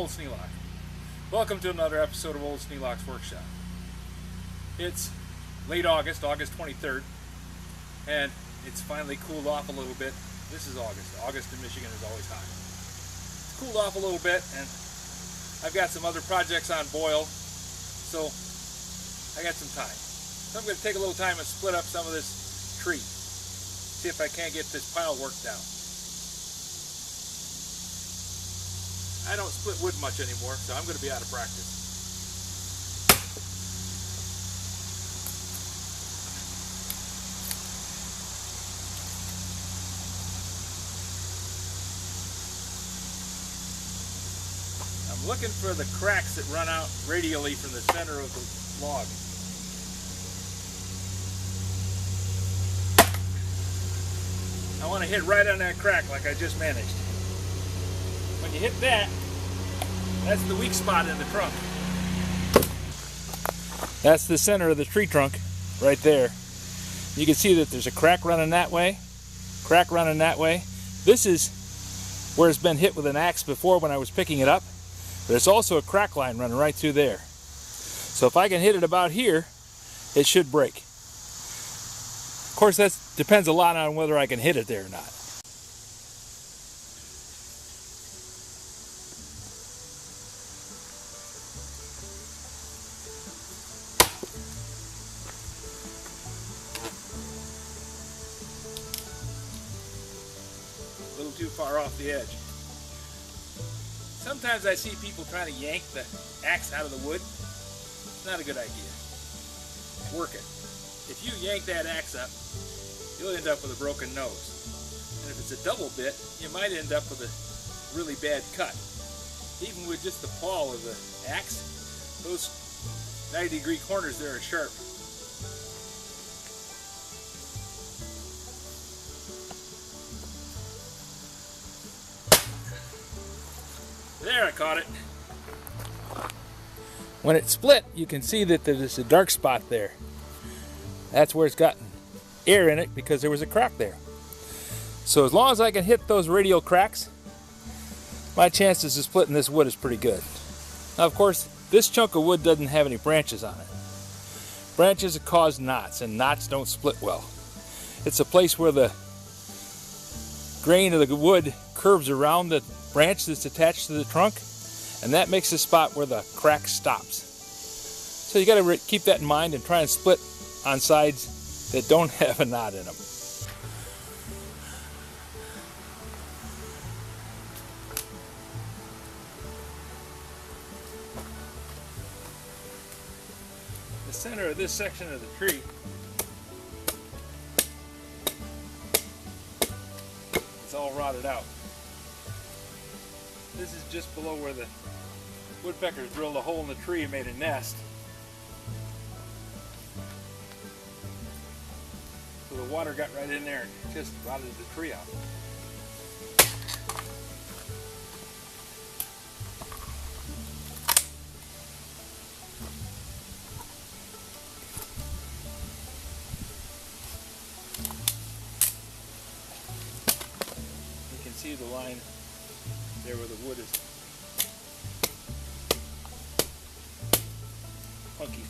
Old Sneelock. Welcome to another episode of Old Sneelock's Workshop. It's late August, August 23rd, and it's finally cooled off a little bit. This is August. August in Michigan is always hot. It's cooled off a little bit, and I've got some other projects on boil, so I got some time. So I'm going to take a little time and split up some of this tree. See if I can't get this pile worked down. I don't split wood much anymore, so I'm going to be out of practice. I'm looking for the cracks that run out radially from the center of the log. I want to hit right on that crack like I just managed. When you hit that, that's the weak spot in the trunk. That's the center of the tree trunk right there. You can see that there's a crack running that way, crack running that way. This is where it's been hit with an axe before when I was picking it up. There's also a crack line running right through there. So if I can hit it about here, it should break. Of course, that depends a lot on whether I can hit it there or not. A little too far off the edge. Sometimes I see people trying to yank the axe out of the wood. It's not a good idea. Work it. If you yank that axe up, you'll end up with a broken nose. And if it's a double bit, you might end up with a really bad cut. Even with just the pawl of the axe, those 90-degree corners there are sharp. There, I caught it. When it split, you can see that there's a dark spot there. That's where it's got air in it because there was a crack there. So as long as I can hit those radial cracks, my chances of splitting this wood is pretty good. Now, of course, this chunk of wood doesn't have any branches on it. Branches cause knots, and knots don't split well. It's a place where the grain of the wood curves around the branch that's attached to the trunk, and that makes the spot where the crack stops. So you got to keep that in mind and try and split on sides that don't have a knot in them. The center of this section of the tree is all rotted out. This is just below where the woodpeckers drilled a hole in the tree and made a nest. So the water got right in there and just rotted the tree out. You can see the line there where the wood is funky.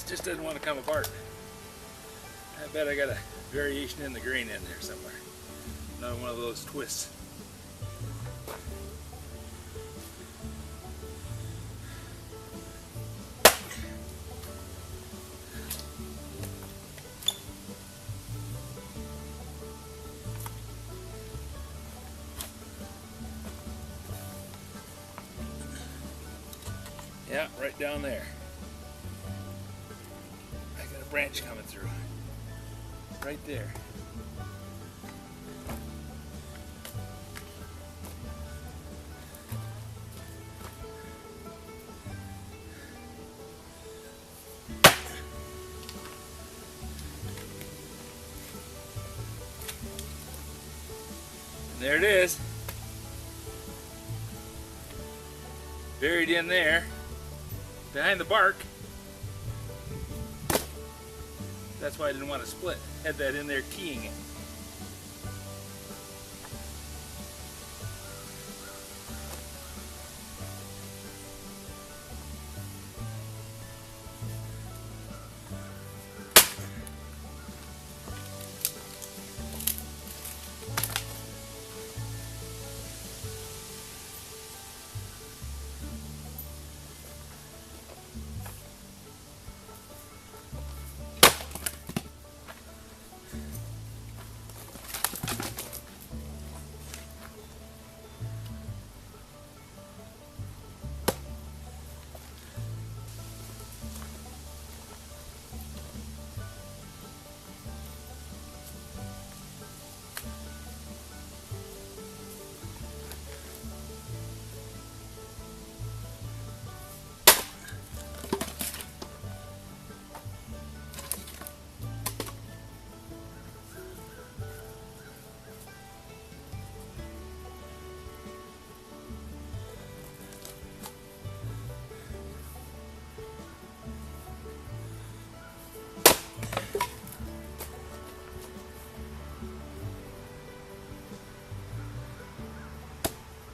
Just doesn't want to come apart. I bet I got a variation in the grain in there somewhere. Another one of those twists. Yeah, right down there. I got a branch coming through. Right there. And there it is. Buried in there. Behind the bark. That's why I didn't want to split. Had that in there keying it.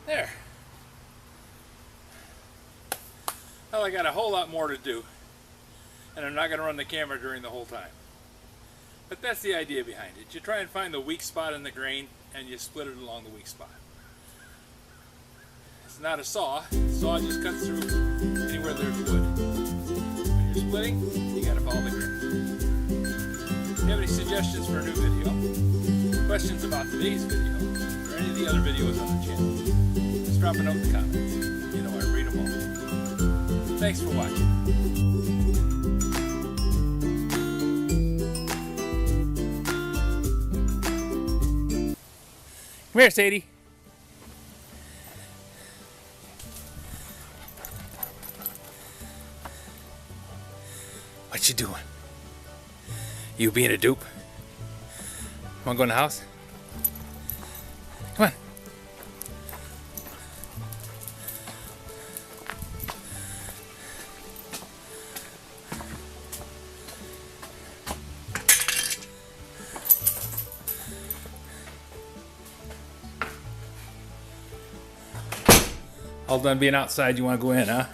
There. Well, I got a whole lot more to do, and I'm not going to run the camera during the whole time. But that's the idea behind it. You try and find the weak spot in the grain, and you split it along the weak spot. It's not a saw. The saw just cuts through anywhere there's wood. When you're splitting, you got to follow the grain. If you have any suggestions for a new video, questions about today's video, or any of the other videos on the channel, just drop a note in the comments. You know I read them all. Thanks for watching. Come here, Sadie. What you doing? You being a dupe? Wanna go in the house? Come on. All done being outside, you want to go in, huh?